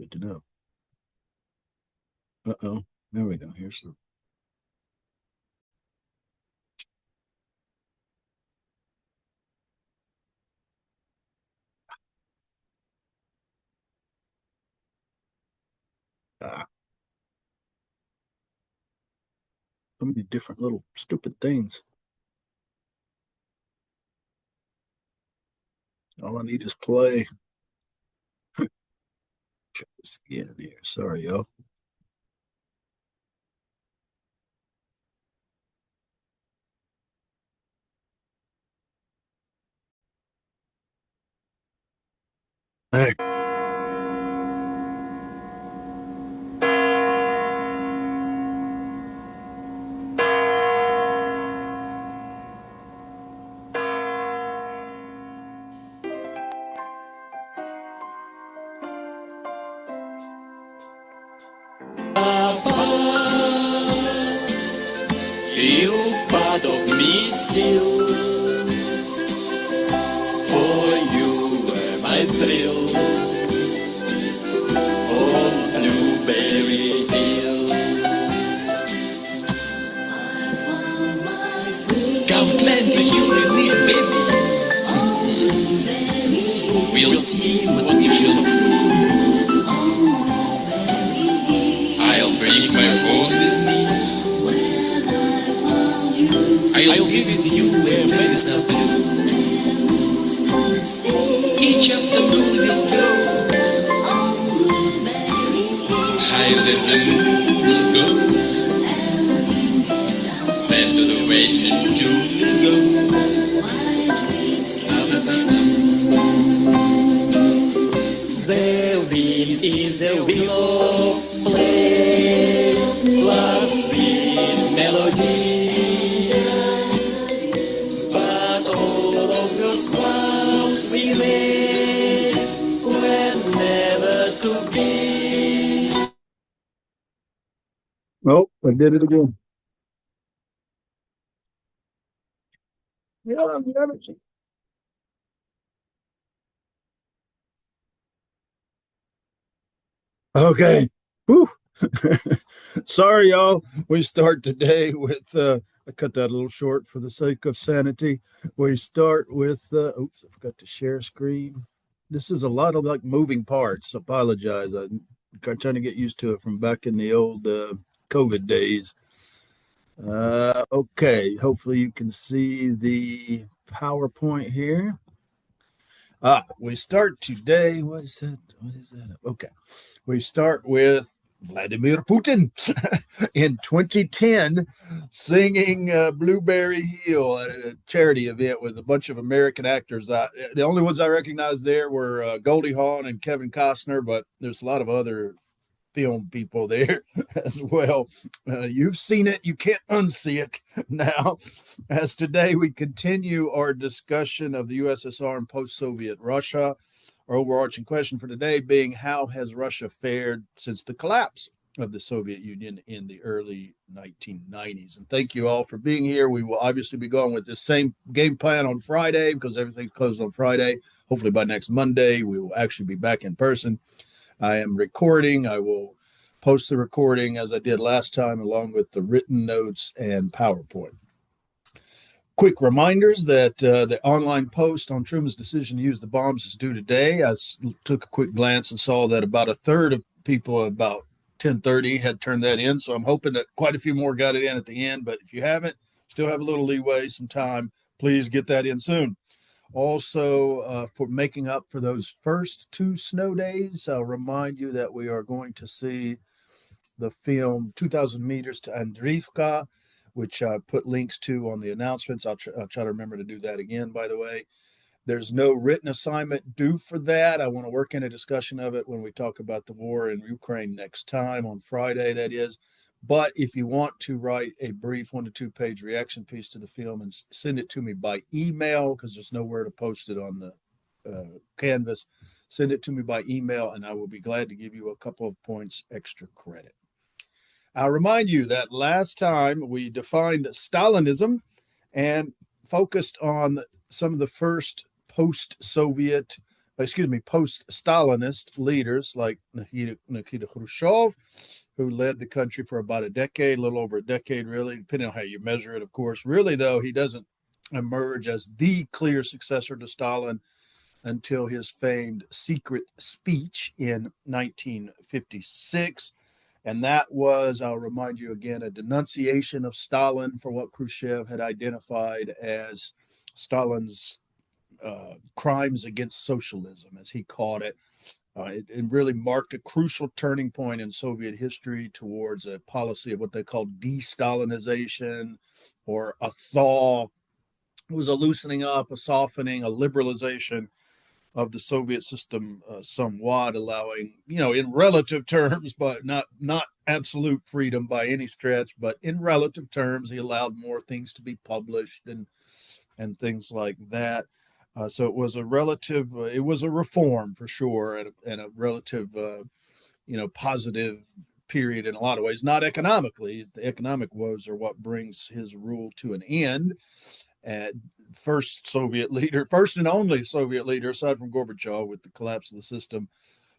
Good to know. Uh-oh. There we go. Here's the ah, so many different little stupid things. All I need is play. Check this again here. Sorry, y'all. Heck. You part of me still. For you were my thrill. On Blueberry Hill. Come climb the hill with me, baby. We'll see what we shall see. I'll bring my home with me. I'll be with you where waves are blue. Each afternoon we'll go higher than the moon will go. Spend the rain and June go. Therein in the willow play love's sweet melodies. But all of your smiles we made were never to be. Oh, I did it again. Yeah, I'm never seen. Okay. Whew. Sorry, y'all. We start today with I cut that a little short for the sake of sanity. We start with oops, I forgot to share screen. This is a lot of like moving parts. Apologize. I'm trying to get used to it from back in the old COVID days. Okay, hopefully you can see the PowerPoint here. We start today. What is that? What is that? Okay. We start with Vladimir Putin in 2010 singing Blueberry Hill at a charity event with a bunch of American actors. The only ones I recognized there were Goldie Hawn and Kevin Costner, but there's a lot of other film people there as well. You've seen it, you can't unsee it now. As today we continue our discussion of the USSR and post Soviet Russia, our overarching question for today being how has Russia fared since the collapse of the Soviet Union in the early 1990s? And thank you all for being here. We will obviously be going with the same game plan on Friday because everything's closed on Friday. Hopefully by next Monday, we will actually be back in person. I am recording. I will post the recording as I did last time, along with the written notes and PowerPoint. Quick reminders that the online post on Truman's decision to use the bombs is due today. I took a quick glance and saw that about a third of people about 10:30 had turned that in. So I'm hoping that quite a few more got it in at the end. But if you haven't, still have a little leeway, some time, please get that in soon. Also, for making up for those first two snow days, I'll remind you that we are going to see the film 2,000 Meters to Andriivka, which I put links to on the announcements. I'll try to remember to do that again, by the way. There's no written assignment due for that. I want to work in a discussion of it when we talk about the war in Ukraine next time on Friday, that is. But if you want to write a brief 1 to 2 page reaction piece to the film and send it to me by email, because there's nowhere to post it on the canvas, send it to me by email and I will be glad to give you a couple of points extra credit. I'll remind you that last time we defined Stalinism and focused on some of the first post-Soviet post-Stalinist leaders like Nikita Khrushchev, who led the country for about a decade, a little over a decade, really, depending on how you measure it, of course. Really, though, he doesn't emerge as the clear successor to Stalin until his famed secret speech in 1956. And that was, I'll remind you again, a denunciation of Stalin for what Khrushchev had identified as Stalin's crimes against socialism, as he called it. It really marked a crucial turning point in Soviet history towards a policy of what they called de-Stalinization, or a thaw. It was a loosening up, a softening, a liberalization of the Soviet system, somewhat, allowing, in relative terms, but not absolute freedom by any stretch, but in relative terms, he allowed more things to be published and things like that. So it was a reform for sure, and a relative, positive period in a lot of ways. Not economically; the economic woes are what brings his rule to an end. And first and only Soviet leader, aside from Gorbachev, with the collapse of the system,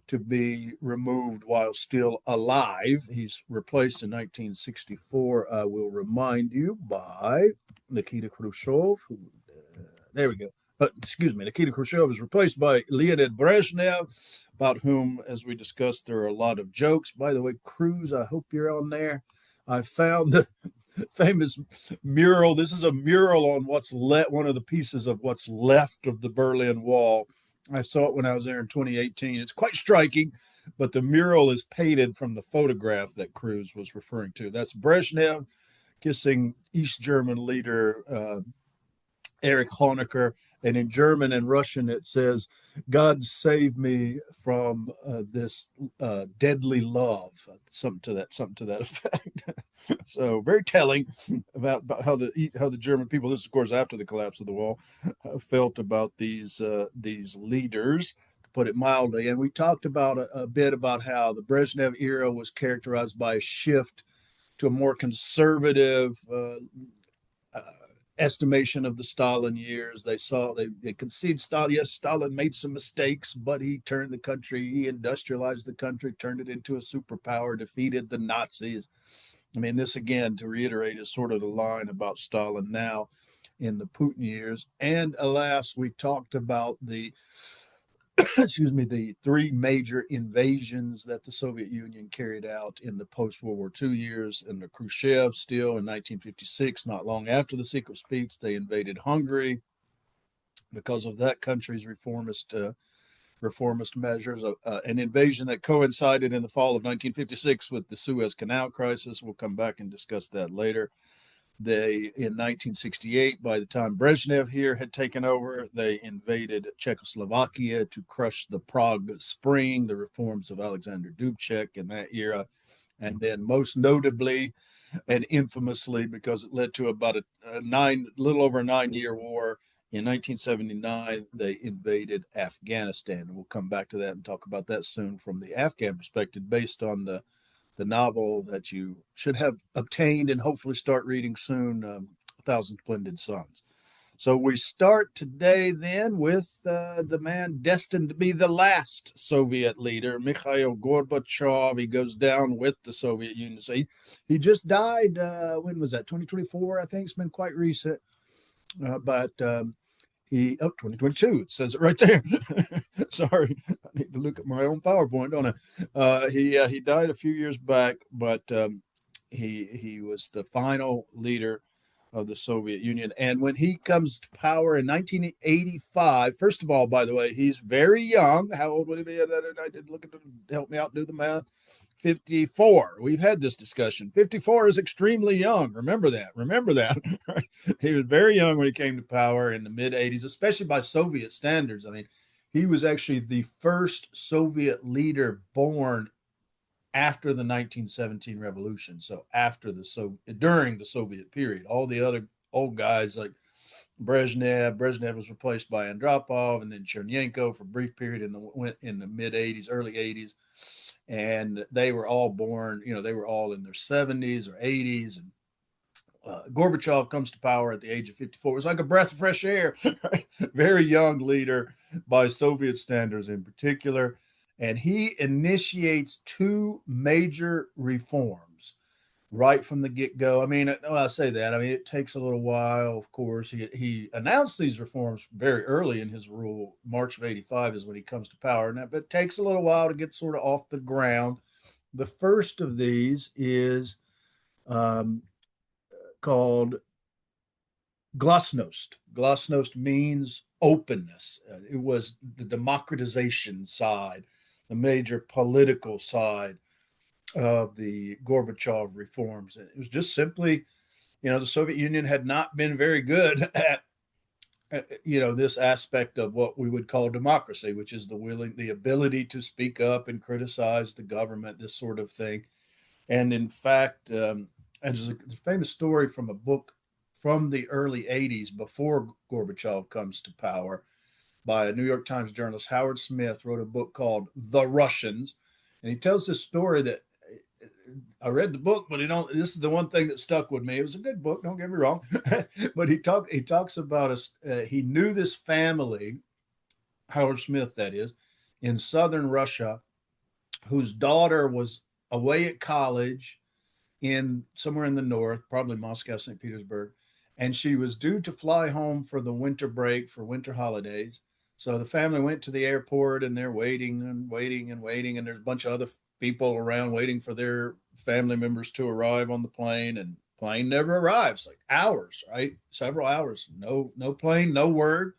to be removed while still alive. He's replaced in 1964, I will remind you, by Nikita Khrushchev. There we go. Excuse me, Nikita Khrushchev is replaced by Leonid Brezhnev, about whom, as we discussed, there are a lot of jokes. By the way, Cruz, I hope you're on there. I found the famous mural. This is a mural on one of the pieces of what's left of the Berlin Wall. I saw it when I was there in 2018. It's quite striking, but the mural is painted from the photograph that Cruz was referring to. That's Brezhnev kissing East German leader Erich Honecker, and in German and Russian it says, "God save me from this deadly love," something to that effect. So very telling about how the German people, this is of course after the collapse of the wall, felt about these leaders, to put it mildly. And we talked about a bit about how the Brezhnev era was characterized by a shift to a more conservative uh, estimation of the Stalin years. They concede Stalin. Yes, Stalin made some mistakes, but he turned the country, he industrialized the country, turned it into a superpower, defeated the Nazis. I mean, this again, to reiterate, is sort of the line about Stalin now in the Putin years. And alas, we talked about the excuse me, the three major invasions that the Soviet Union carried out in the post World War II years. And the Khrushchev, still in 1956, not long after the secret speech, they invaded Hungary because of that country's reformist measures. An invasion that coincided in the fall of 1956 with the Suez Canal crisis. We'll come back and discuss that later. In 1968, by the time Brezhnev here had taken over, they invaded Czechoslovakia to crush the Prague Spring, the reforms of Alexander Dubček in that era. And then most notably and infamously, because it led to about a little over a 9-year war, in 1979, they invaded Afghanistan. We'll come back to that and talk about that soon from the Afghan perspective, based on the novel that you should have obtained and hopefully start reading soon, A Thousand Splendid Suns. So we start today then with the man destined to be the last Soviet leader, Mikhail Gorbachev. He goes down with the Soviet Union. So he just died, when was that, 2024, I think? It's been quite recent. But 2022, it says it right there. Sorry, I need to look at my own PowerPoint, don't I? He died a few years back, but he was the final leader of the Soviet Union. And when he comes to power in 1985, first of all, by the way, he's very young. How old would he be? I did look at help me out, do the math. 54. We've had this discussion. 54 is extremely young. Remember that. He was very young when he came to power in the mid 80s, especially by Soviet standards. I mean, he was actually the first Soviet leader born after the 1917 revolution. So during the Soviet period. All the other old guys like Brezhnev was replaced by Andropov, and then Chernenko for a brief period in the mid 80s, early 80s. And they were all born, they were all in their 70s or 80s. And Gorbachev comes to power at the age of 54. It was like a breath of fresh air. Right? Very young leader by Soviet standards in particular. And he initiates two major reforms right from the get go. I mean, I say that. I mean, it takes a little while, of course. He announced these reforms very early in his rule. March of 85 is when he comes to power. Now, but it takes a little while to get sort of off the ground. The first of these is um, called glasnost. Glasnost means openness. It was the democratization side, the major political side of the Gorbachev reforms. And it was just simply, the Soviet Union had not been very good at, this aspect of what we would call democracy, which is the ability to speak up and criticize the government, this sort of thing. And in fact, and there's a famous story from a book from the early 80s before Gorbachev comes to power by a New York Times journalist. Howard Smith wrote a book called The Russians. And he tells this story that I read the book, but this is the one thing that stuck with me. It was a good book, don't get me wrong. But he talks about he knew this family, Howard Smith, that is, in southern Russia, whose daughter was away at college in somewhere in the north, probably Moscow, St. Petersburg, and she was due to fly home for the winter break, for winter holidays. So the family went to the airport and they're waiting and waiting and waiting, and there's a bunch of other people around waiting for their family members to arrive on the plane, and plane never arrives, like hours, right? Several hours, no plane, no word.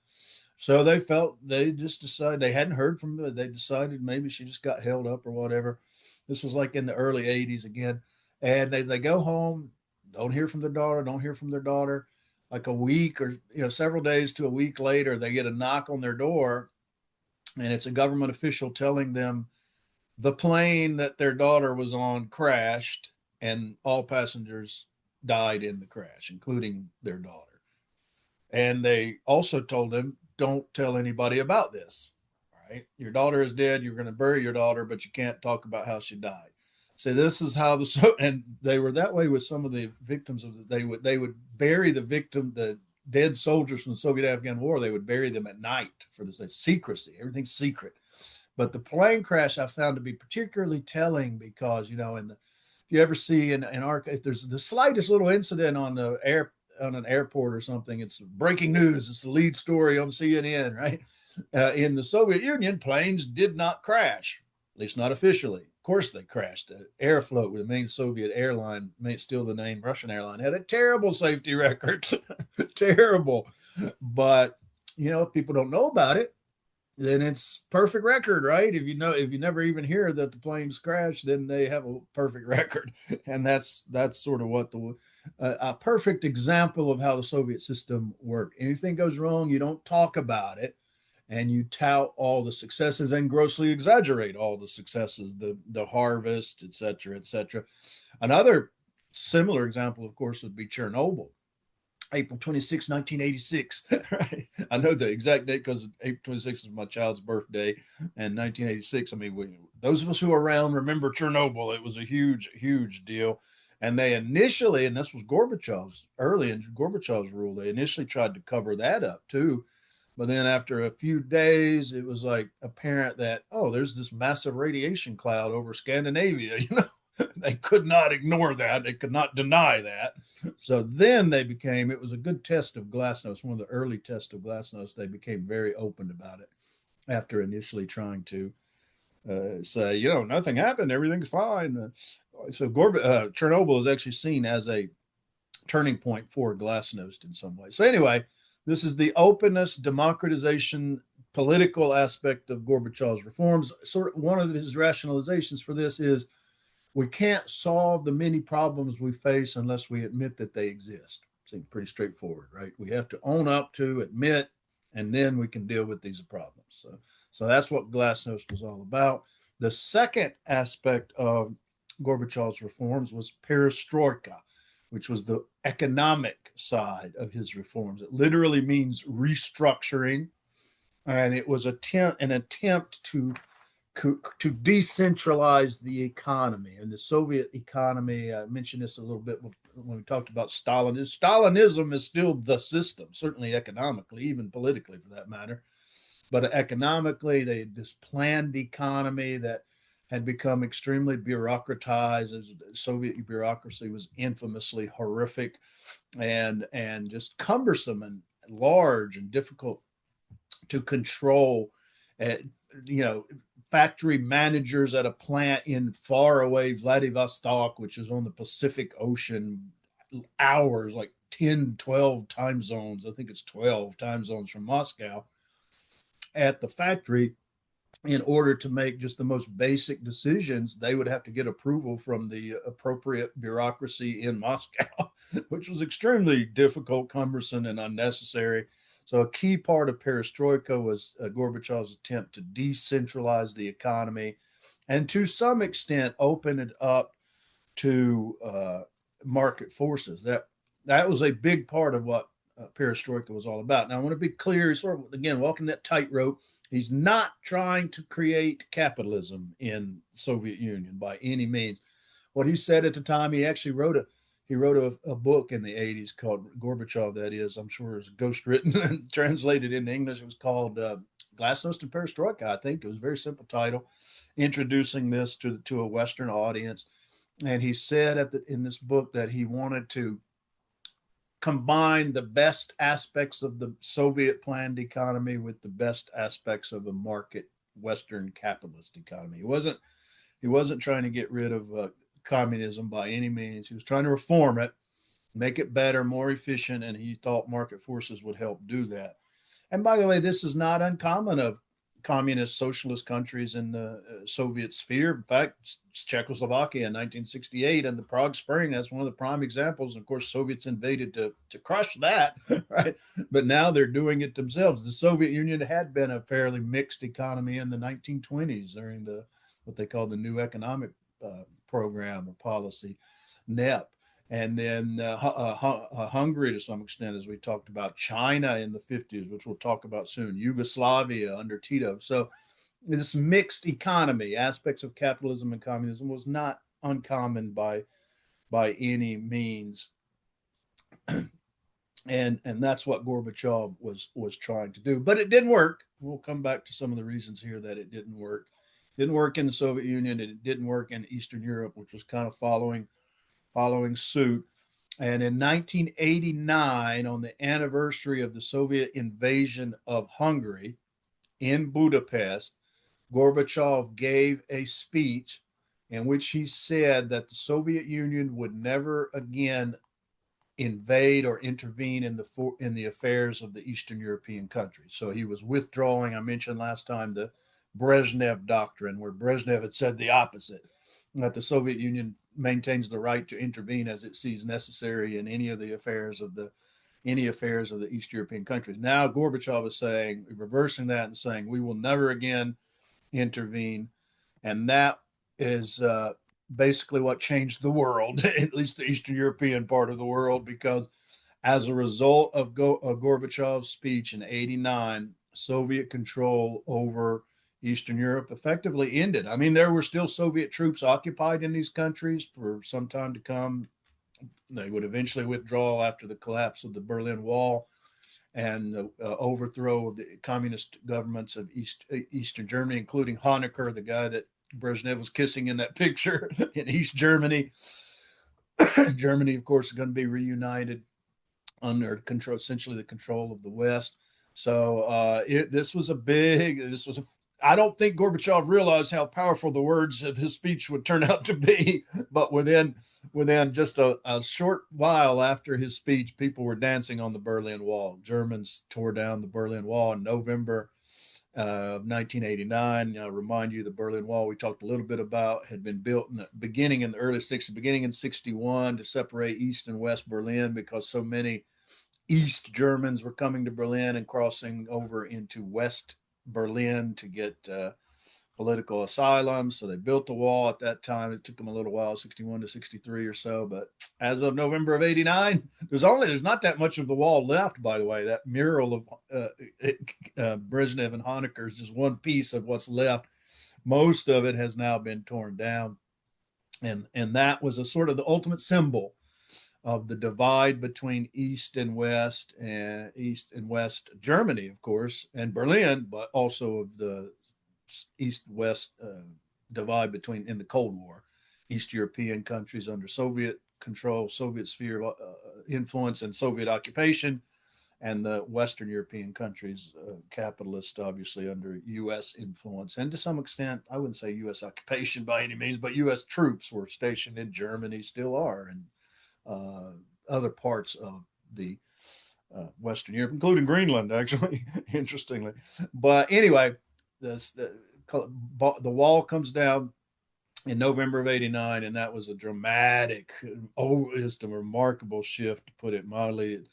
So they just decided, they hadn't heard from her. They decided maybe she just got held up or whatever. This was like in the early 80s again. And they go home, don't hear from their daughter, don't hear from their daughter. Like a week or several days to a week later, they get a knock on their door, and it's a government official telling them the plane that their daughter was on crashed, and all passengers died in the crash, including their daughter. And they also told them, don't tell anybody about this. Right? Your daughter is dead. You're going to bury your daughter, but you can't talk about how she died. So this is how and they were that way with some of the victims of they would bury the dead soldiers from the Soviet-Afghan War. They would bury them at night for this secrecy. Everything's secret. But the plane crash I found to be particularly telling because, if you ever see in our case, there's the slightest little incident on an airport or something, it's breaking news. It's the lead story on CNN, right? In the Soviet Union, planes did not crash, at least not officially. Of course, they crashed. Aeroflot, the main Soviet airline, still the name Russian airline, had a terrible safety record, terrible. But if people don't know about it, then it's perfect record, right? If you never even hear that the planes crashed, then they have a perfect record, and that's sort of what a perfect example of how the Soviet system worked. Anything goes wrong, you don't talk about it, and you tout all the successes and grossly exaggerate all the successes, the harvest, et cetera, et cetera. Another similar example, of course, would be Chernobyl. April 26, 1986. Right? I know the exact date because April 26 is my child's birthday, and 1986. I mean, those of us who are around remember Chernobyl. It was a huge, huge deal. And they initially, and this was early in Gorbachev's rule, they initially tried to cover that up too. But then after a few days, it was like apparent that, oh, there's this massive radiation cloud over Scandinavia. They could not ignore that. They could not deny that. So then it was a good test of glasnost, one of the early tests of glasnost. They became very open about it after initially trying to say, nothing happened, everything's fine. Chernobyl is actually seen as a turning point for glasnost in some way. So anyway, this is the openness, democratization, political aspect of Gorbachev's reforms. Sort of one of his rationalizations for this is we can't solve the many problems we face unless we admit that they exist. Seems pretty straightforward, right? We have to own up to, admit, and then we can deal with these problems. So that's what glasnost was all about. The second aspect of Gorbachev's reforms was perestroika, which was the economic side of his reforms. It literally means restructuring, and it was an attempt to decentralize the economy. And the Soviet economy, I mentioned this a little bit when we talked about Stalinism is still the system, certainly economically, even politically for that matter. But economically, they had this planned economy that had become extremely bureaucratized. Soviet bureaucracy was infamously horrific and just cumbersome and large and difficult to control. Uh, you know, factory managers at a plant in far away Vladivostok, which is on the Pacific Ocean, hours, like 10, 12 time zones. I think it's 12 time zones from Moscow at the factory. In order to make just the most basic decisions, they would have to get approval from the appropriate bureaucracy in Moscow, which was extremely difficult, cumbersome, and unnecessary. So, a key part of perestroika was Gorbachev's attempt to decentralize the economy and to some extent open it up to market forces. That was a big part of what perestroika was all about. Now, I want to be clear, sort of, again, walking that tightrope. He's not trying to create capitalism in the Soviet Union by any means. What he said at the time, he wrote a book in the 80s called Gorbachev, that is, I'm sure it was ghostwritten and translated into English. It was called Glasnost and Perestroika, I think. It was a very simple title, introducing this to a Western audience. And he said in this book that he wanted to combine the best aspects of the Soviet planned economy with the best aspects of a market Western capitalist economy. He wasn't trying to get rid of communism by any means. He was trying to reform it, make it better, more efficient, and he thought market forces would help do that. And by the way, this is not uncommon of communist socialist countries in the Soviet sphere. In fact, Czechoslovakia in 1968 and the Prague Spring, that's one of the prime examples. Of course, Soviets invaded to crush that, right? But now they're doing it themselves. The Soviet Union had been a fairly mixed economy in the 1920s during what they call the New Economic Program or Policy, NEP. And then Hungary to some extent, as we talked about, China in the 50s, which we'll talk about soon, Yugoslavia under Tito. So this mixed economy, aspects of capitalism and communism, was not uncommon by any means. and that's what Gorbachev was trying to do. But it didn't work. We'll come back to some of the reasons here that it didn't work. It didn't work in the Soviet Union, and it didn't work in Eastern Europe, which was kind of following suit. And in 1989, on the anniversary of the Soviet invasion of Hungary in Budapest, Gorbachev gave a speech in which he said that the Soviet Union would never again invade or intervene in the affairs of the Eastern European countries. So he was withdrawing. I mentioned last time the Brezhnev doctrine, where Brezhnev had said the opposite, that the Soviet Union maintains the right to intervene as it sees necessary in any affairs of the East European countries. Now Gorbachev is saying, reversing that and saying, we will never again intervene. And that is basically what changed the world, at least the Eastern European part of the world, because as a result of Gorbachev's speech in '89, Soviet control over Eastern Europe effectively ended. I mean, there were still Soviet troops occupied in these countries for some time to come. They would eventually withdraw after the collapse of the Berlin Wall and the overthrow of the communist governments of Eastern Germany, including Honecker, the guy that Brezhnev was kissing in that picture in East Germany. Germany, of course, is going to be reunited under control, essentially the control of the West. So this was I don't think Gorbachev realized how powerful the words of his speech would turn out to be. But within just a short while after his speech, people were dancing on the Berlin Wall. Germans tore down the Berlin Wall in November of 1989. I'll remind you, the Berlin Wall we talked a little bit about had been built beginning in the early 60s, beginning in 61 to separate East and West Berlin because so many East Germans were coming to Berlin and crossing over into West Berlin to get political asylum. So they built the wall at that time. It took them a little while, 61 to 63 or so. But as of November of '89, there's not that much of the wall left, by the way. That mural of Brezhnev and Honecker is just one piece of what's left. Most of it has now been torn down. And that was a sort of the ultimate symbol of the divide between East and West Germany, of course, and Berlin, but also of the East-West divide between in the Cold War, East European countries under Soviet control, Soviet sphere of influence, and Soviet occupation, and the Western European countries, capitalist, obviously under U.S. influence, and to some extent, I wouldn't say U.S. occupation by any means, but U.S. troops were stationed in Germany, still are, and other parts of the Western Europe, including Greenland, actually, interestingly. But anyway, the wall comes down in November of '89, and that was a dramatic, just a remarkable shift, to put it mildly.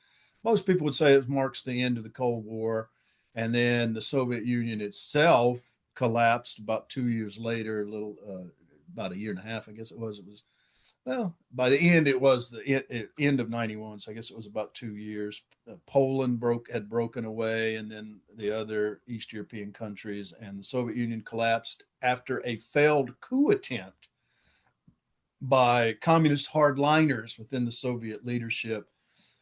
Most people would say it marks the end of the Cold War, and then the Soviet Union itself collapsed about 2 years later, a little, about a year and a half, I guess it was. It was well, by the end, it was the end of '91, so I guess it was about 2 years. Poland had broken away, and then the other East European countries, and the Soviet Union collapsed after a failed coup attempt by communist hardliners within the Soviet leadership,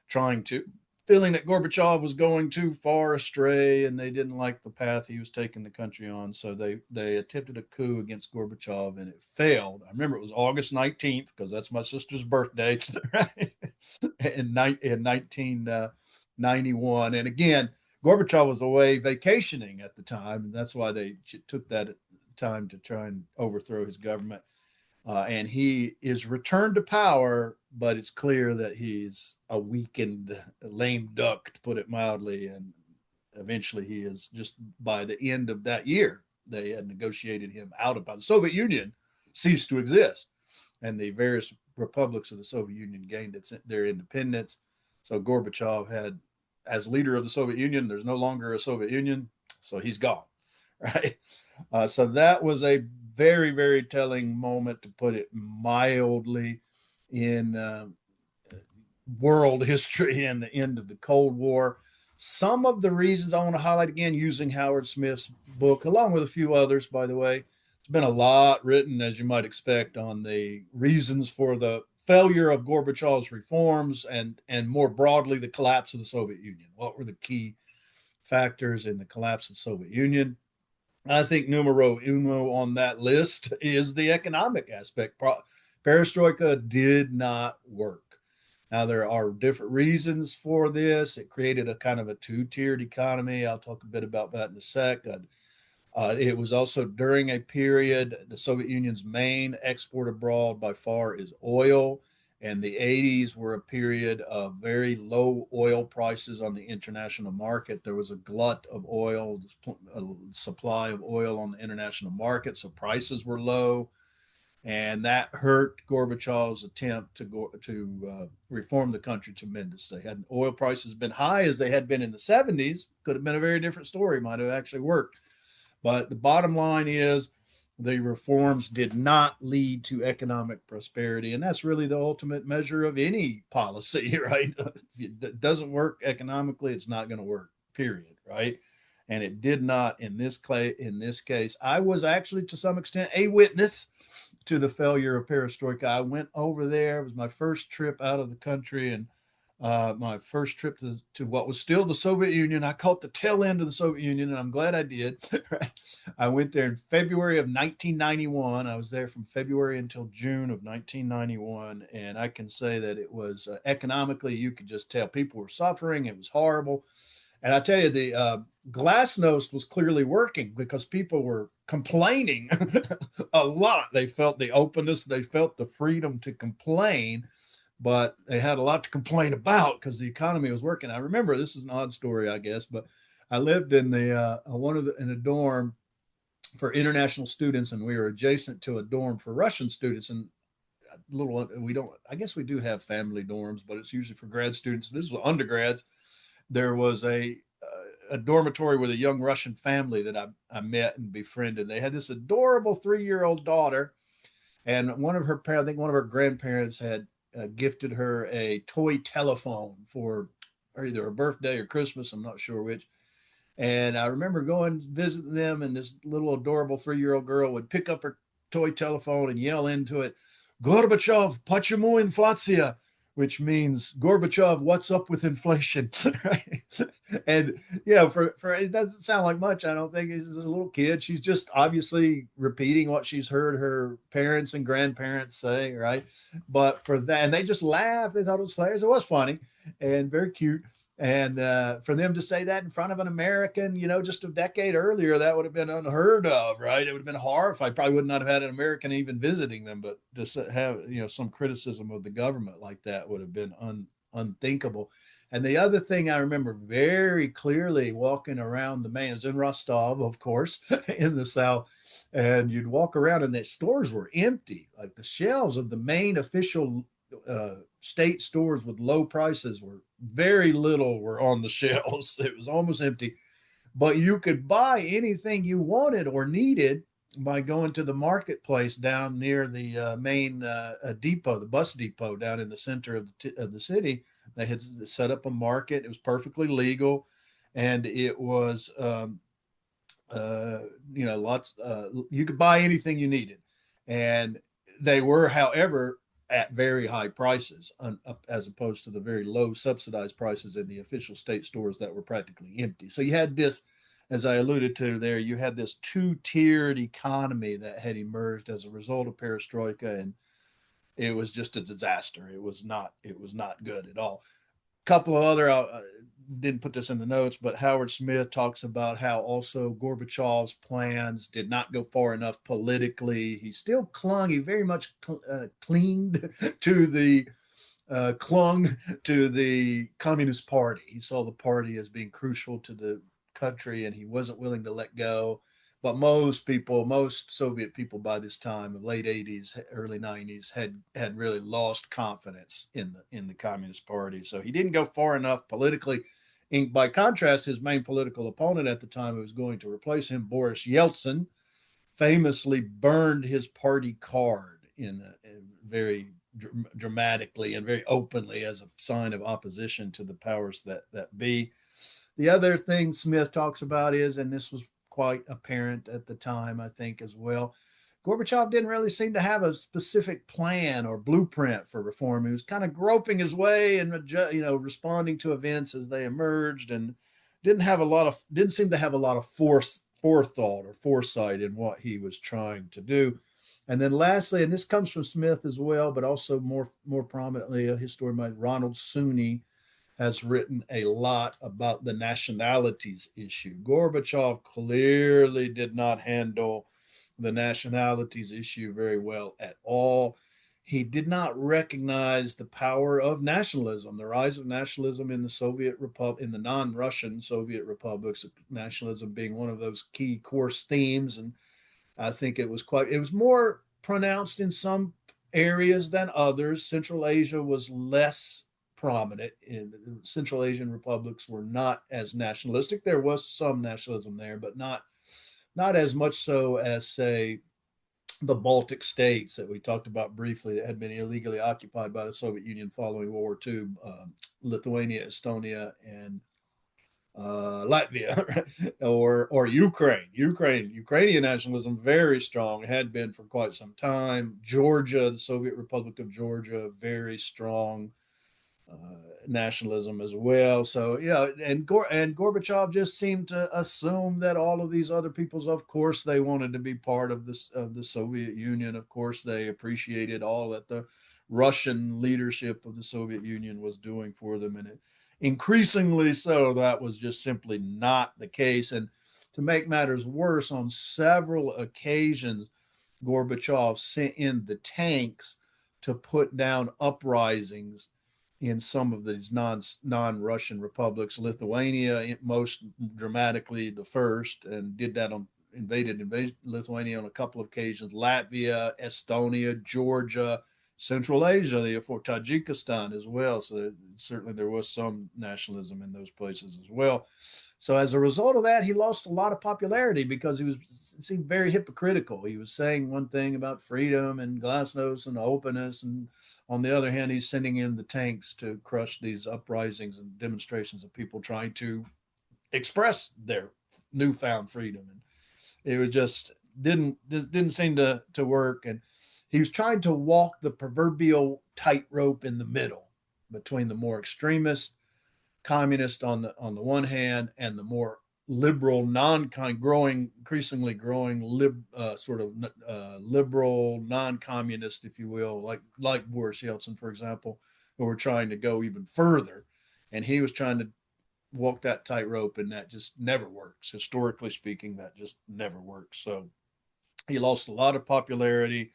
trying to feeling that Gorbachev was going too far astray, and they didn't like the path he was taking the country on. So they attempted a coup against Gorbachev, and it failed. I remember it was August 19th because that's my sister's birthday, right? in 1991. And again, Gorbachev was away vacationing at the time, and that's why they took that time to try and overthrow his government. And he is returned to power, but it's clear that he's a weakened, lame duck, to put it mildly. And eventually, he is just by the end of that year, they had negotiated him out of power. The Soviet Union ceased to exist, and the various republics of the Soviet Union gained their independence. So Gorbachev had, as leader of the Soviet Union, there's no longer a Soviet Union, so he's gone, right? So that was a very, very telling moment, to put it mildly, in world history and the end of the Cold War. Some of the reasons I want to highlight again, using Howard Smith's book, along with a few others, by the way. There's been a lot written, as you might expect, on the reasons for the failure of Gorbachev's reforms, and more broadly, the collapse of the Soviet Union. What were the key factors in the collapse of the Soviet Union? I think numero uno on that list is the economic aspect. Perestroika did not work. Now, there are different reasons for this. It created a kind of a two-tiered economy. I'll talk a bit about that in a sec. It was also during a period, the Soviet Union's main export abroad by far is oil. And the '80s were a period of very low oil prices on the international market. There was a glut of oil, a supply of oil on the international market, so prices were low, and that hurt Gorbachev's attempt to reform the country tremendously. Had oil prices been high as they had been in the '70s, could have been a very different story. Might have actually worked. But the bottom line is, the reforms did not lead to economic prosperity. And that's really the ultimate measure of any policy, right? If it doesn't work economically, it's not going to work, period, right? And it did not in this case. I was actually, to some extent, a witness to the failure of perestroika. I went over there. It was my first trip out of the country, and my first trip to what was still the Soviet Union. I caught the tail end of the Soviet Union, and I'm glad I did. I went there in February of 1991. I was there from February until June of 1991, and I can say that it was economically, you could just tell people were suffering. It was horrible. And I tell you, the glasnost was clearly working because people were complaining a lot. They felt the openness, they felt the freedom to complain, but they had a lot to complain about because the economy was working. I remember, this is an odd story, I guess, but I lived in in a dorm for international students, and we were adjacent to a dorm for Russian students. And I guess we do have family dorms, but it's usually for grad students. This was undergrads. There was a dormitory with a young Russian family that I met and befriended. They had this adorable 3-year-old daughter, and I think one of her grandparents had gifted her a toy telephone for either her birthday or Christmas. I'm not sure which. And I remember going visiting them, and this little adorable 3-year-old girl would pick up her toy telephone and yell into it, "Gorbachev, почему inflaция? which means Gorbachev, what's up with inflation? Right? And for it doesn't sound like much. I don't think he's a little kid. She's just obviously repeating what she's heard her parents and grandparents say, right? But for that, and they just laughed. They thought it was hilarious. It was funny and very cute. And for them to say that in front of an American, just a decade earlier, that would have been unheard of, right? It would have been horrified. Probably would not have had an American even visiting them, but to have some criticism of the government like that would have been unthinkable. And the other thing I remember very clearly walking around the main, it was in Rostov, of course, in the South, and you'd walk around and the stores were empty, like the shelves of the main official state stores with low prices were very little were on the shelves. It was almost empty, but you could buy anything you wanted or needed by going to the marketplace down near the main depot, the bus depot down in the center of the city. They had set up a market. It was perfectly legal, and it was lots. You could buy anything you needed, and they were, however, at very high prices, as opposed to the very low subsidized prices in the official state stores that were practically empty. So you had this, as I alluded to there, you had this two-tiered economy that had emerged as a result of perestroika, and it was just a disaster. It was not. It was not good at all. Couple of other didn't put this in the notes, but Howard Smith talks about how also Gorbachev's plans did not go far enough politically. He still clung. He very much clinged to the clung to the Communist Party. He saw the party as being crucial to the country, and he wasn't willing to let go. But most people, most Soviet people by this time, late 80s, early 90s, had really lost confidence in the Communist Party. So he didn't go far enough politically. By contrast, his main political opponent at the time, who was going to replace him, Boris Yeltsin, famously burned his party card in very dramatically and very openly as a sign of opposition to the powers that be. The other thing Smith talks about is, and this was quite apparent at the time, I think, as well, Gorbachev didn't really seem to have a specific plan or blueprint for reform. He was kind of groping his way and responding to events as they emerged, and didn't seem to have a lot of forethought or foresight in what he was trying to do. And then lastly, and this comes from Smith as well, but also more prominently, a historian like Ronald Suney has written a lot about the nationalities issue. Gorbachev clearly did not handle the nationalities issue very well at all. He did not recognize the power of nationalism, the rise of nationalism in the Soviet Republic, in the non-Russian Soviet republics, nationalism being one of those key course themes. And I think it was more pronounced in some areas than others. Central Asia was less prominent. In Central Asian republics were not as nationalistic. There was some nationalism there, but not as much so as, say, the Baltic states that we talked about briefly that had been illegally occupied by the Soviet Union following World War II, Lithuania, Estonia, and Latvia, or Ukraine. Ukrainian nationalism very strong, had been for quite some time. Georgia, the Soviet Republic of Georgia, very strong nationalism as well. So and Gorbachev just seemed to assume that all of these other peoples, of course, they wanted to be part of the Soviet Union. Of course, they appreciated all that the Russian leadership of the Soviet Union was doing for them, and increasingly so, that was just simply not the case. And to make matters worse, on several occasions, Gorbachev sent in the tanks to put down uprisings in some of these non-Russian republics. Lithuania, most dramatically, the first, and did that on invaded Lithuania on a couple of occasions. Latvia, Estonia, Georgia, Central Asia, therefore Tajikistan as well. So certainly there was some nationalism in those places as well. So as a result of that, he lost a lot of popularity because seemed very hypocritical. He was saying one thing about freedom and glasnost and openness, and on the other hand, he's sending in the tanks to crush these uprisings and demonstrations of people trying to express their newfound freedom. And it was just didn't seem to work. And he was trying to walk the proverbial tightrope in the middle. between the more extremist communist on the one hand and the more liberal, increasingly growing liberal, non-communist, if you will, like Boris Yeltsin, for example, who were trying to go even further, and he was trying to walk that tightrope, and that just never works. Historically speaking, that just never works. So he lost a lot of popularity,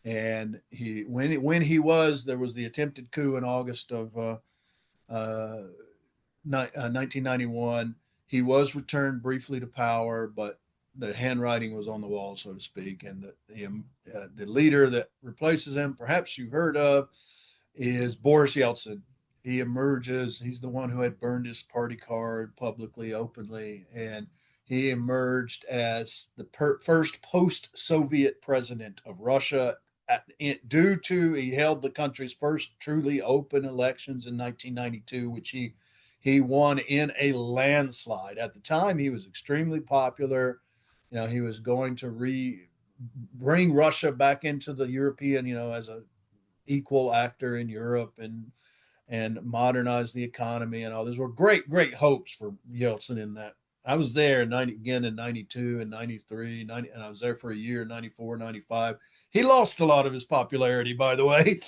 and there was the attempted coup in August of 1991. He was returned briefly to power, but the handwriting was on the wall, so to speak. And the leader that replaces him, perhaps you heard of, is Boris Yeltsin. He emerges. He's the one who had burned his party card publicly, openly, and he emerged as the first post-Soviet president of Russia. Due to he held the country's first truly open elections in 1992, which he won in a landslide. At the time, he was extremely popular. He was going to bring Russia back into the European, as a equal actor in Europe, and modernize the economy and all. Those were great hopes for Yeltsin in that. I was there again in 92 and 93, and I was there for a year, 94, 95. He lost a lot of his popularity, by the way,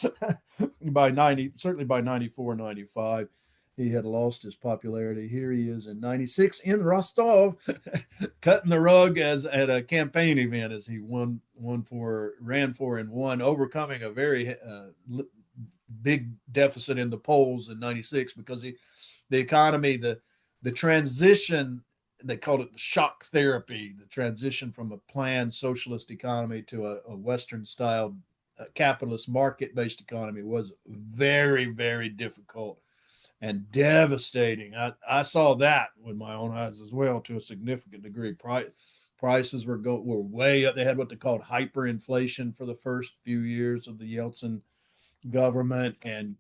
certainly by 94, 95. He had lost his popularity. Here he is in 96 in Rostov, cutting the rug at a campaign event as he ran for and won, overcoming a very big deficit in the polls in 96 because the economy, the transition, they called it the shock therapy, the transition from a planned socialist economy to a Western style capitalist market based economy was very, very difficult and devastating. I saw that with my own eyes as well to a significant degree. Prices were way up. They had what they called hyperinflation for the first few years of the Yeltsin government, and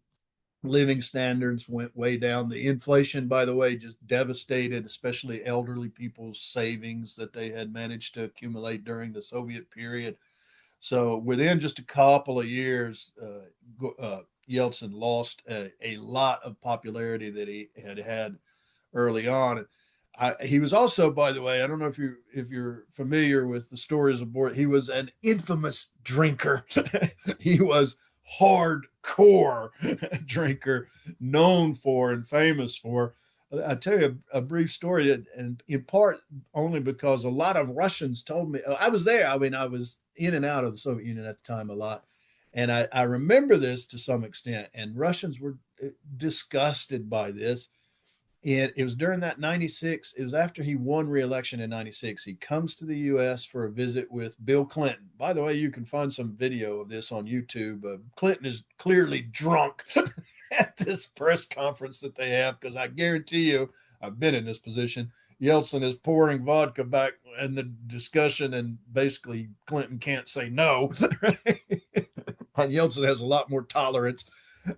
living standards went way down. The inflation, by the way, just devastated, especially elderly people's savings that they had managed to accumulate during the Soviet period. So within just a couple of years, Yeltsin lost a lot of popularity that he had early on. He was also, by the way, I don't know if you're familiar with the stories of Boris. He was an infamous drinker. He was hardcore drinker, known for and famous for. I'll tell you a brief story, and in part only because a lot of Russians told me. I was there. I mean, I was in and out of the Soviet Union at the time a lot, and I remember this to some extent. And Russians were disgusted by this. It was during that 96. It was after he won re-election in 96. He comes to the U.S. for a visit with Bill Clinton. By the way, you can find some video of this on YouTube. Clinton is clearly drunk at this press conference that they have, because I guarantee you, I've been in this position. Yeltsin is pouring vodka back in the discussion, and basically Clinton can't say no. And Yeltsin has a lot more tolerance.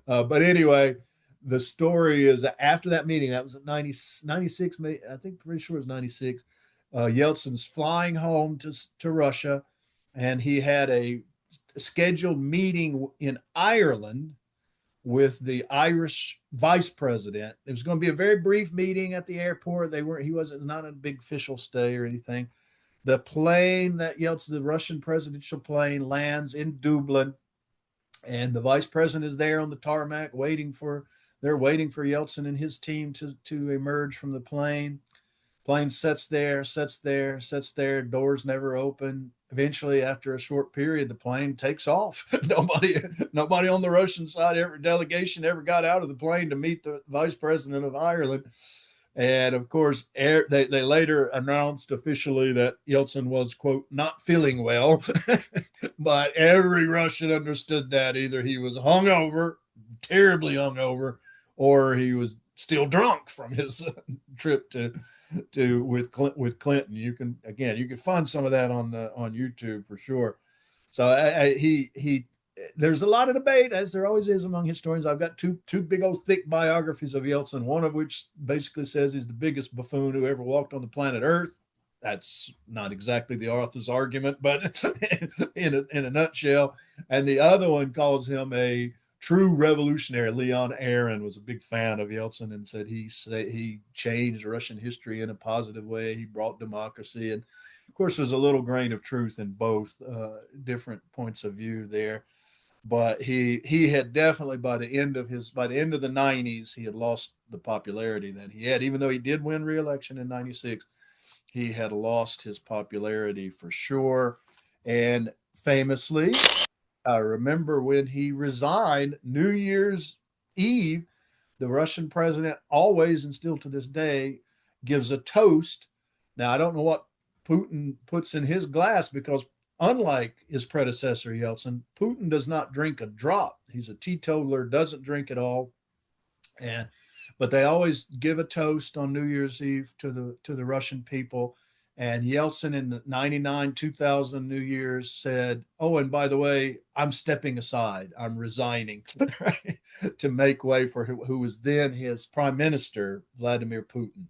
But anyway, the story is that after that meeting, that was at 96, I think, pretty sure it was 96, Yeltsin's flying home to Russia, and he had a scheduled meeting in Ireland with the Irish vice president. It was going to be a very brief meeting at the airport. It was not a big official stay or anything. The plane that Yeltsin, the Russian presidential plane, lands in Dublin, and the vice president is there on the tarmac they're waiting for Yeltsin and his team to emerge from the plane. Plane sits there, doors never open. Eventually, after a short period, the plane takes off. Nobody on the Russian side, every delegation ever got out of the plane to meet the vice president of Ireland. And of course, they later announced officially that Yeltsin was, quote, not feeling well. But every Russian understood that either he was hungover, terribly hungover, or he was still drunk from his trip with Clinton. You can find some of that on YouTube for sure. So there's a lot of debate, as there always is among historians. I've got two big old thick biographies of Yeltsin, one of which basically says he's the biggest buffoon who ever walked on the planet Earth. That's not exactly the argument, but in a nutshell. And the other one calls him a true revolutionary. Leon Aaron was a big fan of Yeltsin and said he changed Russian history in a positive way. He brought democracy, and of course, there's a little grain of truth in both different points of view there. But he had definitely by the end of the 90s he had lost the popularity that he had, even though he did win re-election in 96. He had lost his popularity for sure. And famously, I remember when he resigned New Year's Eve, the Russian president always and still to this day gives a toast. Now, I don't know what Putin puts in his glass because, unlike his predecessor, Yeltsin, Putin does not drink a drop. He's a teetotaler, doesn't drink at all. And but they always give a toast on New Year's Eve to the Russian people. And Yeltsin in the 99 2000 New Year's said, "Oh, and by the way, I'm stepping aside. I'm resigning to make way for who was then his prime minister, Vladimir Putin."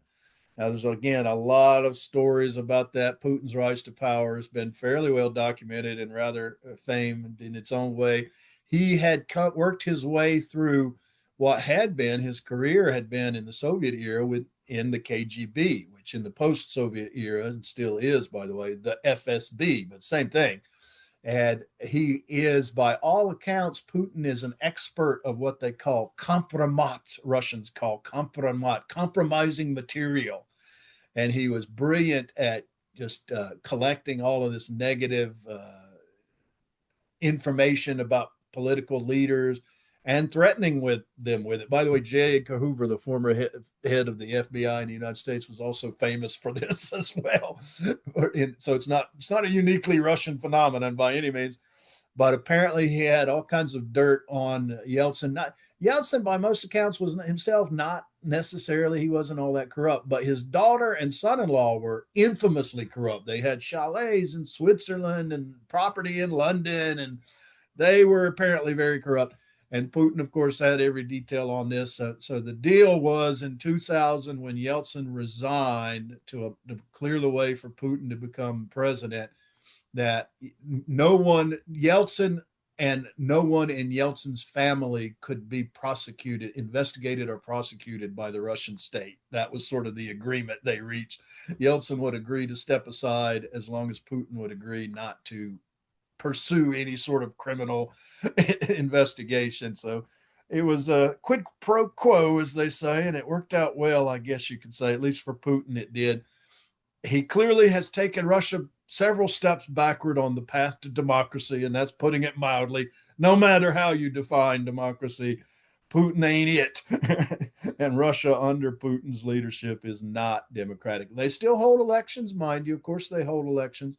Now, there's again a lot of stories about that. Putin's rise to power has been fairly well documented and rather famed in its own way. He had worked his way through what had been his career had been in the Soviet era in the KGB, which in the post-Soviet era and still is, by the way, the FSB, but same thing. And he is, by all accounts, Putin is an expert of what they call kompromat, Russians call kompromat, compromising material. And he was brilliant at just collecting all of this negative information about political leaders and threatening with them with it. By the way, J. Edgar Hoover, the former head of the FBI in the United States, was also famous for this as well. So it's not a uniquely Russian phenomenon by any means. But apparently he had all kinds of dirt on Yeltsin. Yeltsin, by most accounts, was himself not necessarily, he wasn't all that corrupt, but his daughter and son-in-law were infamously corrupt. They had chalets in Switzerland and property in London, and they were apparently very corrupt. And Putin, of course, had every detail on this. So the deal was in 2000 when Yeltsin resigned to clear the way for Putin to become president, that no one, Yeltsin and no one in Yeltsin's family could be prosecuted, investigated, or prosecuted by the Russian state. That was sort of the agreement they reached. Yeltsin would agree to step aside as long as Putin would agree not to pursue any sort of criminal investigation. So it was a quid pro quo, as they say, and it worked out well, I guess you could say. At least for Putin, it did. He clearly has taken Russia several steps backward on the path to democracy, and that's putting it mildly. No matter how you define democracy, Putin ain't it. And Russia under Putin's leadership is not democratic. They still hold elections, mind you. Of course, they hold elections,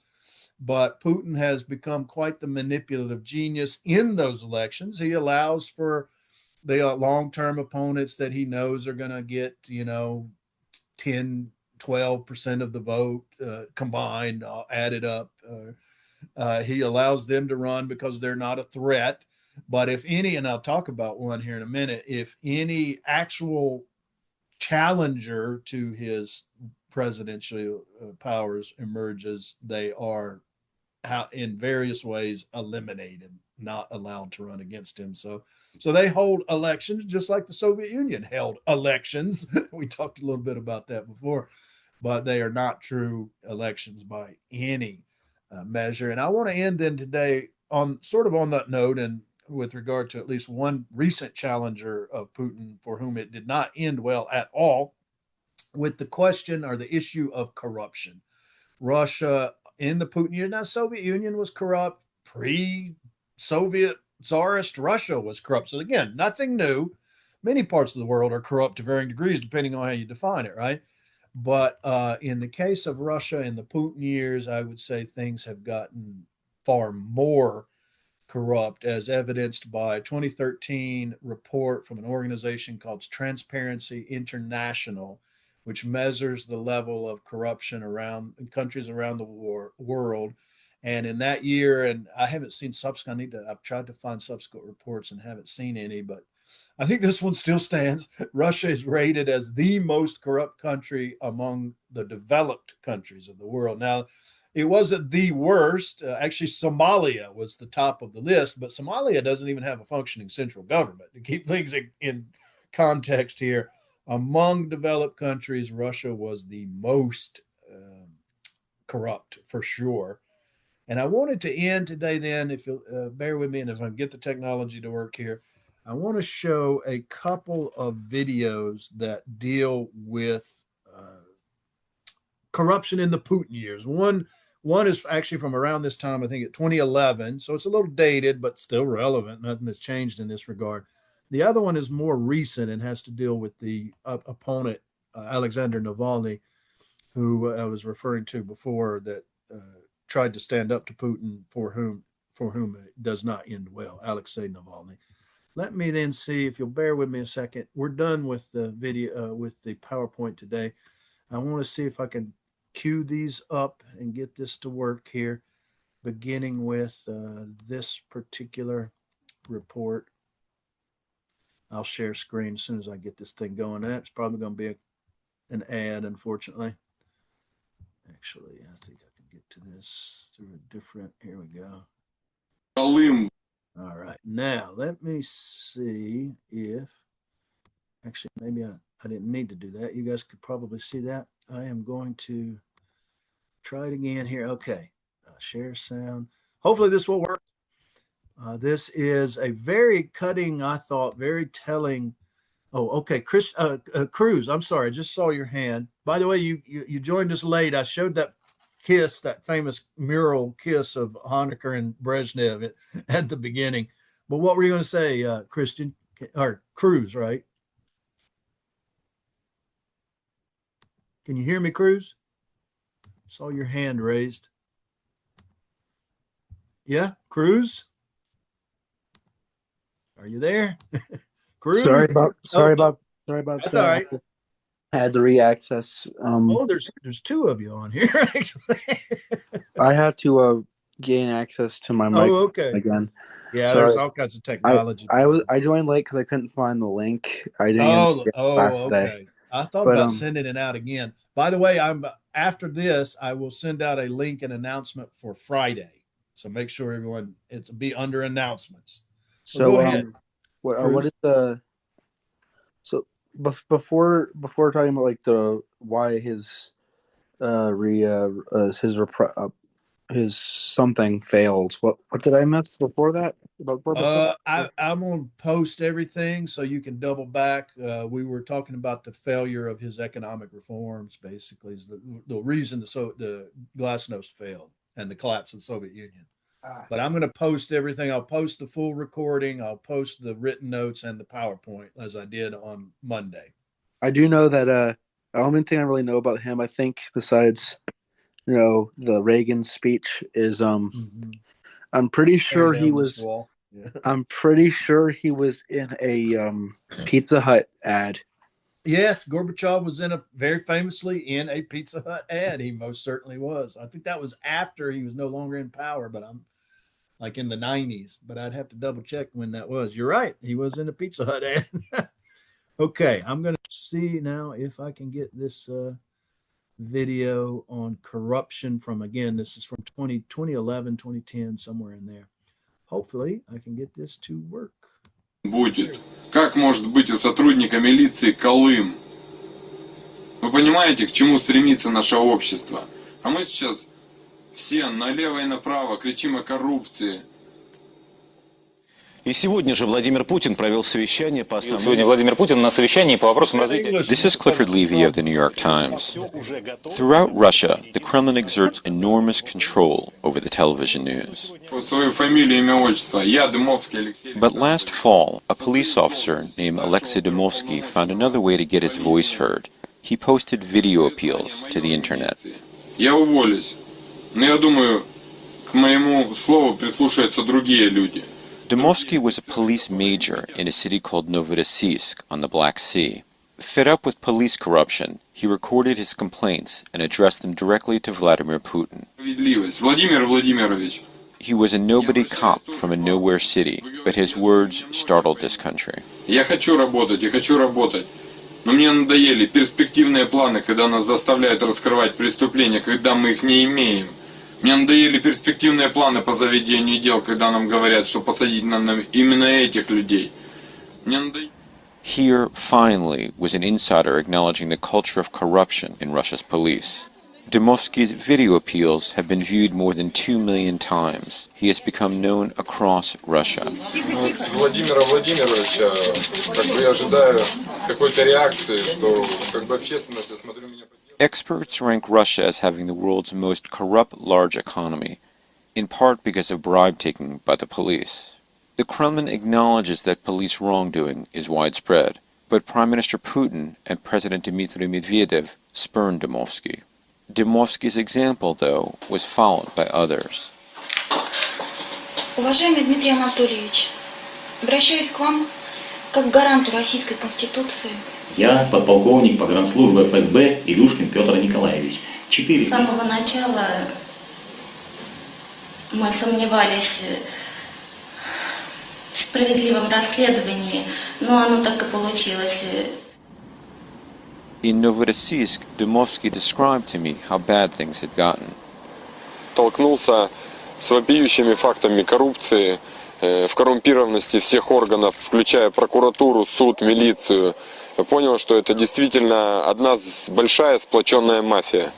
but Putin has become quite the manipulative genius in those elections. He allows for the long-term opponents that he knows are going to get, 10, 12% of the vote combined, added up. He allows them to run because they're not a threat. But if any, and I'll talk about one here in a minute, if any actual challenger to his presidential powers emerges, they are in various ways eliminated, not allowed to run against him. So they hold elections just like the Soviet Union held elections. We talked a little bit about that before, but they are not true elections by any measure. And I want to end then today on sort of on that note, and with regard to at least one recent challenger of Putin for whom it did not end well at all, with the question or the issue of corruption. Russia in the Putin years. Now, Soviet Union was corrupt. Pre-Soviet Tsarist Russia was corrupt. So again, nothing new. Many parts of the world are corrupt to varying degrees, depending on how you define it, right? But in the case of Russia in the Putin years, I would say things have gotten far more corrupt, as evidenced by a 2013 report from an organization called Transparency International, which measures the level of corruption around in countries around the world. And in that year, and I haven't seen subsequent, I've tried to find subsequent reports and haven't seen any, but I think this one still stands. Russia is rated as the most corrupt country among the developed countries of the world. Now, it wasn't the worst. Actually, Somalia was the top of the list, but Somalia doesn't even have a functioning central government. To keep things in context here, among developed countries, Russia was the most corrupt for sure. And I wanted to end today, then, if you'll bear with me and if I get the technology to work here, I want to show a couple of videos that deal with corruption in the Putin years. One is actually from around this time, I think at 2011. So it's a little dated, but still relevant. Nothing has changed in this regard. The other one is more recent and has to deal with the opponent, Alexander Navalny, who I was referring to before, that tried to stand up to Putin, for whom it does not end well, Alexei Navalny. Let me then see, if you'll bear with me a second. We're done with the video, with the PowerPoint today. I want to see if I can cue these up and get this to work here, beginning with this particular report. I'll share screen as soon as I get this thing going. That's probably going to be an ad, unfortunately. Actually, I think I can get to this through a different, here we go. All right, now let me see if, actually, maybe I didn't need to do that. You guys could probably see that. I am going to try it again here. Okay, share sound. Hopefully this will work. This is a very cutting, I thought, very telling. Oh, okay, Chris Cruz. I'm sorry, I just saw your hand. By the way, you joined us late. I showed that kiss, that famous mural kiss of Honecker and Brezhnev at the beginning. But what were you going to say, Christian or Cruz? Right? Can you hear me, Cruz? Saw your hand raised. Yeah, Cruz? Are you there? Cruz? Sorry about That's all right. I had to re-access. Oh, there's two of you on here, actually. I had to gain access to my mic again. Yeah, there's all kinds of technology. I joined late because I couldn't find the link. I didn't get class today. I thought about sending it out again. By the way, after this, I will send out a link and announcement for Friday. So make sure everyone, it'll be under announcements. So go ahead. What is the before talking about like the why his his something failed. What did I miss before that? I'm gonna post everything so you can double back. We were talking about the failure of his economic reforms. Basically, is the reason the glasnost failed and the collapse of the Soviet Union. But I'm going to post everything. I'll post the full recording. I'll post the written notes and the PowerPoint as I did on Monday. I do know that the only thing I really know about him, I think, besides the Reagan speech, is I'm pretty sure he was. Yeah. I'm pretty sure he was in a Pizza Hut ad. Yes, Gorbachev was very famously in a Pizza Hut ad. He most certainly was. I think that was after he was no longer in power, but I'm like in the 90s. But I'd have to double check when that was. You're right. He was in a Pizza Hut ad. Okay, I'm going to see now if I can get this video on corruption from, again, this is from 2011, 2010, somewhere in there. Hopefully, I can get this to work. Будет. Как может быть у сотрудника милиции Колым? Вы понимаете, к чему стремится наше общество? А мы сейчас все налево и направо кричим о коррупции. И сегодня же Владимир Путин провел совещание по основным... Сегодня Владимир Путин на совещании по вопросам развития... This is Clifford Levy of the New York Times. Throughout Russia, the Kremlin exerts enormous control over the television news. Свою фамилию, имя, отчество. Я Дымовский Алексей. But last fall, a police officer named Alexei Dymowski found another way to get his voice heard. He posted video appeals to the internet. Я уволюсь. Но я думаю, к моему слову прислушаются другие люди. Dymowski was a police major in a city called Novorossiysk on the Black Sea. Fed up with police corruption, he recorded his complaints and addressed them directly to Vladimir Putin. Vladimir Vladimirovich. He was a nobody cop from a nowhere city, but his words startled this country. Я хочу работать. Но мне надоели перспективные планы, когда нас заставляют раскрывать преступления, когда мы их не имеем. Мне надоели перспективные планы по заведению дел, когда нам говорят, что посадить надо именно этих людей. Мне надоело. Here, finally, was an insider acknowledging the culture of corruption in Russia's police. Dymowski's video appeals have been viewed more than 2 million times. He has become known across Russia. Владимира Владимировича, как бы я ожидаю какой-то реакции, что как бы общественность, я смотрю меня. Experts rank Russia as having the world's most corrupt large economy, in part because of bribe-taking by the police. The Kremlin acknowledges that police wrongdoing is widespread, but Prime Minister Putin and President Dmitry Medvedev spurned Dymowski. Dymowski's example, though, was followed by others. Уважаемый Дмитрий Анатольевич, обращаюсь к вам как к гаранту Российской Конституции. Я подполковник погранслужбы ФСБ Илюшкин Петр Николаевич. С самого начала мы сомневались в справедливом расследовании, но оно так и получилось. In Novorossiysk, Dymowski described to me how bad things had gotten. Столкнулся с вопиющими фактами коррупции, в коррумпированности всех органов, включая прокуратуру, суд, милицию. Я понял, что это действительно одна большая сплоченная мафия.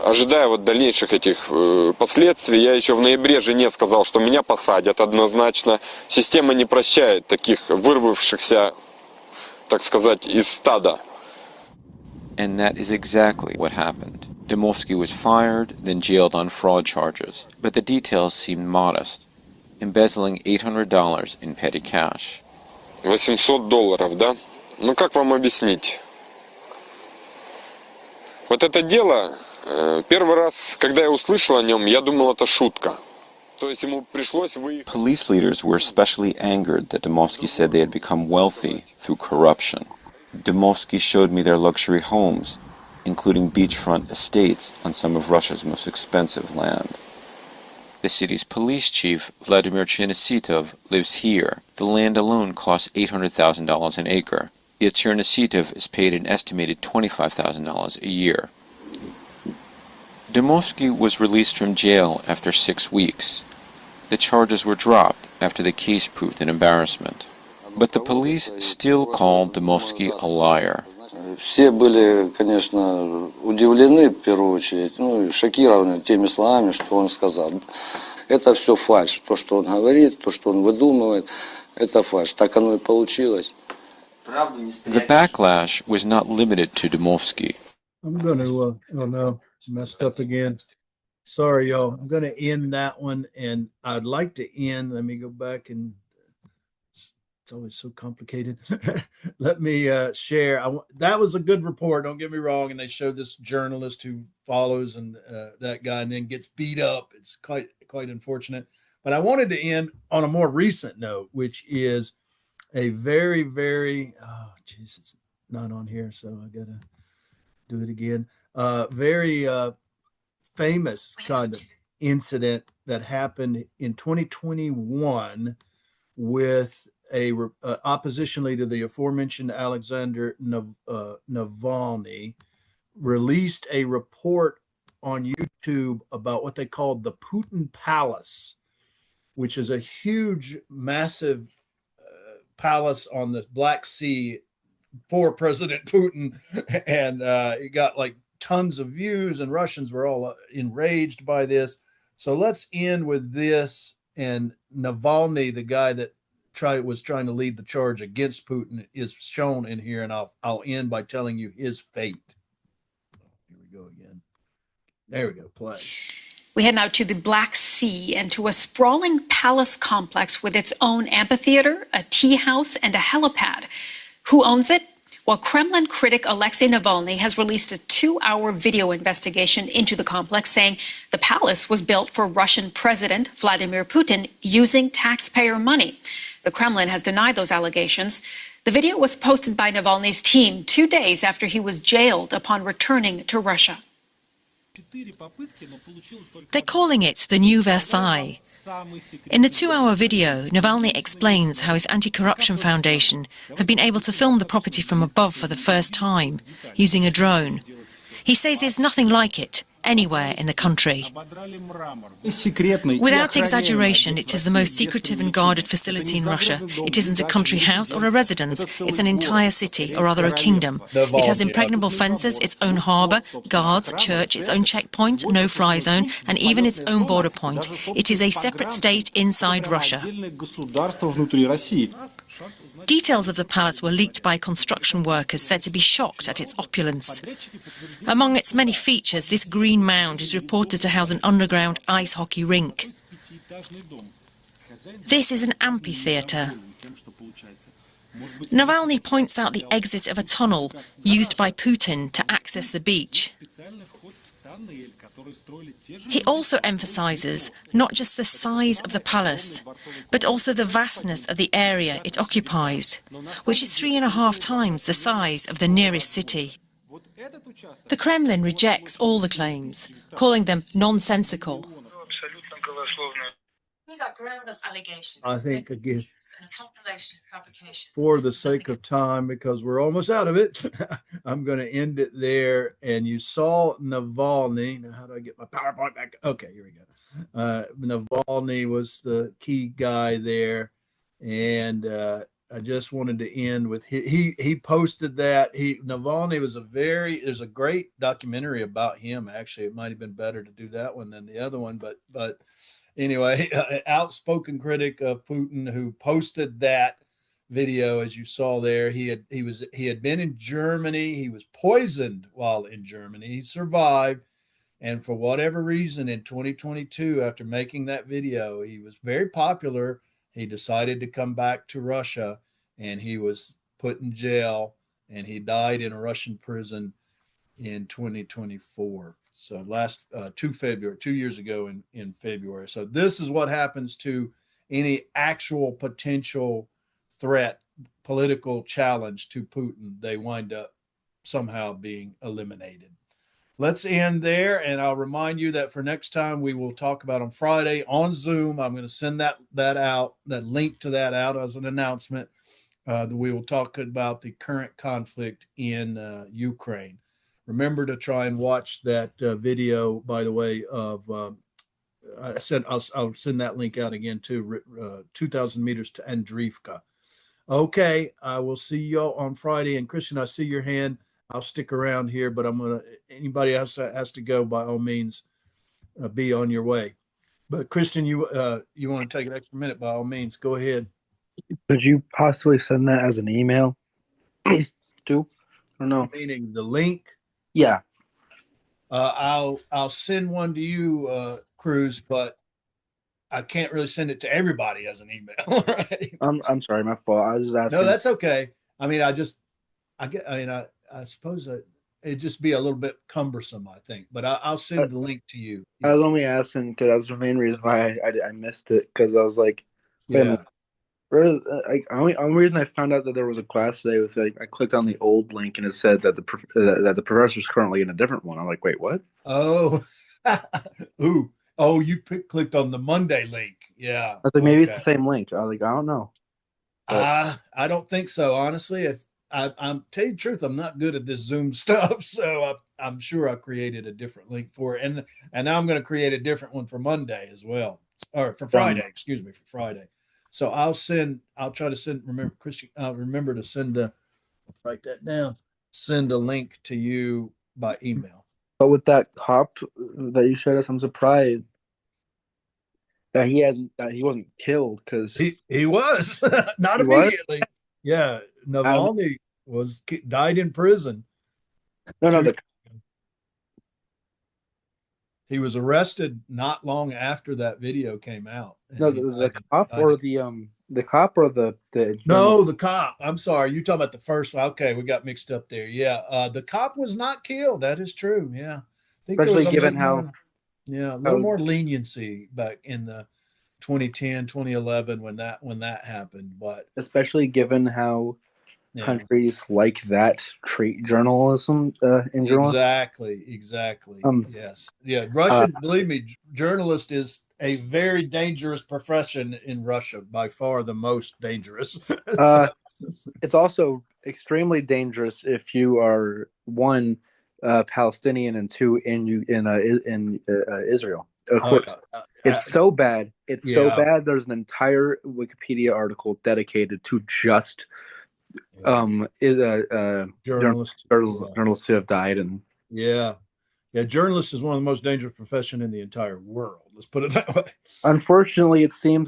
Ожидая вот дальнейших этих последствий, я еще в ноябре жене сказал, что меня посадят однозначно. Система не прощает таких вырвавшихся, так сказать, из стада. And that is exactly what happened. Dymowski was fired, then jailed on fraud charges, but the details seemed modest, embezzling $800 in petty cash. $800, да? Ну как вам объяснить? Вот это дело, первый раз, когда я услышал о нем, я думал, это шутка. То есть ему пришлось выехать. Police leaders were especially angered that Dymowski said they had become wealthy through corruption. Dymowski showed me their luxury homes, including beachfront estates on some of Russia's most expensive land. The city's police chief, Vladimir lives here. The land alone costs $800,000 an acre, yet Chernysitov is paid an estimated $25,000 a year. Dymowski was released from jail after 6 weeks. The charges were dropped after the case proved an embarrassment. But the police still called Dymowski a liar. Все были, конечно, удивлены, в первую очередь, и шокированы теми словами, что он сказал. Это все фальшь. То, что он говорит, то, что он выдумывает, это фальшь. Так оно и получилось. The backlash was not limited to Dymowski. I'm going to, oh no, messed up again. Sorry, y'all. I'm going to end that one, and I'd like to end. Let me go back and it's always so complicated. Let me share. That was a good report. Don't get me wrong. And they showed this journalist who follows and that guy and then gets beat up. It's quite unfortunate. But I wanted to end on a more recent note, which is a very, very, oh, geez, it's not on here. So I got to do it again. Very famous kind of incident that happened in 2021 with a opposition leader, the aforementioned Alexander Navalny, released a report on YouTube about what they called the Putin Palace, which is a huge, massive palace on the Black Sea for President Putin. And it got like tons of views, and Russians were all enraged by this. So let's end with this. And Navalny, the guy that was trying to lead the charge against Putin, is shown in here, and I'll end by telling you his fate. Here we go again. There we go. Play. We head now to the Black Sea and to a sprawling palace complex with its own amphitheater, a tea house, and a helipad. Who owns it? Well, Kremlin critic Alexei Navalny has released a 2-hour video investigation into the complex, saying the palace was built for Russian President Vladimir Putin using taxpayer money. The Kremlin has denied those allegations. The video was posted by Navalny's team 2 days after he was jailed upon returning to Russia. They're calling it the new Versailles. In the 2-hour video, Navalny explains how his anti-corruption foundation had been able to film the property from above for the first time, using a drone. He says there's nothing like it. anywhere in the country. Without exaggeration, it is the most secretive and guarded facility in Russia. It isn't a country house or a residence, it's an entire city, or rather a kingdom. It has impregnable fences, its own harbour, guards, church, its own checkpoint, no-fly zone, and even its own border point. It is a separate state inside Russia. Details of the palace were leaked by construction workers said to be shocked at its opulence. Among its many features, this green mound is reported to house an underground ice hockey rink. This is an amphitheatre. Navalny points out the exit of a tunnel used by Putin to access the beach. He also emphasises not just the size of the palace, but also the vastness of the area it occupies, which is 3.5 times the size of the nearest city. The Kremlin rejects all the claims, calling them nonsensical. These are groundless allegations. I think, again, for the sake of time, because we're almost out of it, I'm going to end it there. And you saw Navalny. Now, how do I get my PowerPoint back? Okay, here we go. Navalny was the key guy there. And I just wanted to end with he posted that. Navalny was there's a great documentary about him, actually. It might have been better to do that one than the other one, but anyway, outspoken critic of Putin who posted that video, as you saw there. He had been in Germany. He was poisoned while in Germany. He survived, and for whatever reason, in 2022, after making that video, he was very popular. He decided to come back to Russia, and he was put in jail, and he died in a Russian prison in 2024. So 2 years ago in February. So this is what happens to any actual potential threat, political challenge to Putin. They wind up somehow being eliminated. Let's end there, and I'll remind you that for next time we will talk about on Friday on Zoom. I'm going to send that out, that link to that out as an announcement. We will talk about the current conflict in Ukraine. Remember to try and watch that video, by the way, of I'll send that link out again too, 2,000 meters to Andriivka. Okay, I will see y'all on Friday. And Christian, I see your hand. I'll stick around here, but anybody else that has to go, by all means, be on your way. But Christian, you want to take an extra minute, by all means, go ahead. Could you possibly send that as an email too? I don't know. Meaning the link? Yeah. I'll send one to you, Cruz, but I can't really send it to everybody as an email. Right? I'm sorry, my fault. I was just asking. No, that's okay. I mean, I suppose it'd just be a little bit cumbersome, I think. But I'll send the link to you. I was only asking because that was the main reason why I missed it, because I was like, wait a minute. The only reason I found out that there was a class today was like I clicked on the old link and it said that the professor's currently in a different one. I'm like, wait, what? Oh, you clicked on the Monday link. Yeah, I was like, maybe it's the same link. I was like, I don't know. I don't think so, honestly. If I'm tell you the truth, I'm not good at this Zoom stuff, so I'm sure I created a different link for it, and now I'm going to create a different one for Monday as well, or for Friday. Excuse me, for Friday. So I'll try to send. Remember, Christian, remember to write that down. Send a link to you by email. But with that cop that you showed us, I'm surprised that he wasn't killed, because he was not immediately. Yeah, Navalny died in prison. No. He was arrested not long after that video came out. No, the cop or the cop or the No, the cop. I'm sorry. You're talking about the first one. Okay, we got mixed up there. Yeah, the cop was not killed. That is true. Yeah. Especially given how... Yeah, a little more leniency back in the 2010, 2011 when that happened. But especially given how countries like that treat journalism in journalism. Exactly. Yes. Yeah. Russia, believe me, journalist is a very dangerous profession in Russia, by far the most dangerous. It's also extremely dangerous if you are, one, Palestinian and 2 in Israel. Of course, it's so bad. It's so bad. There's an entire Wikipedia article dedicated to just journalists who have died. And journalist is one of the most dangerous profession in the entire world. Let's put it that way. Unfortunately, it seems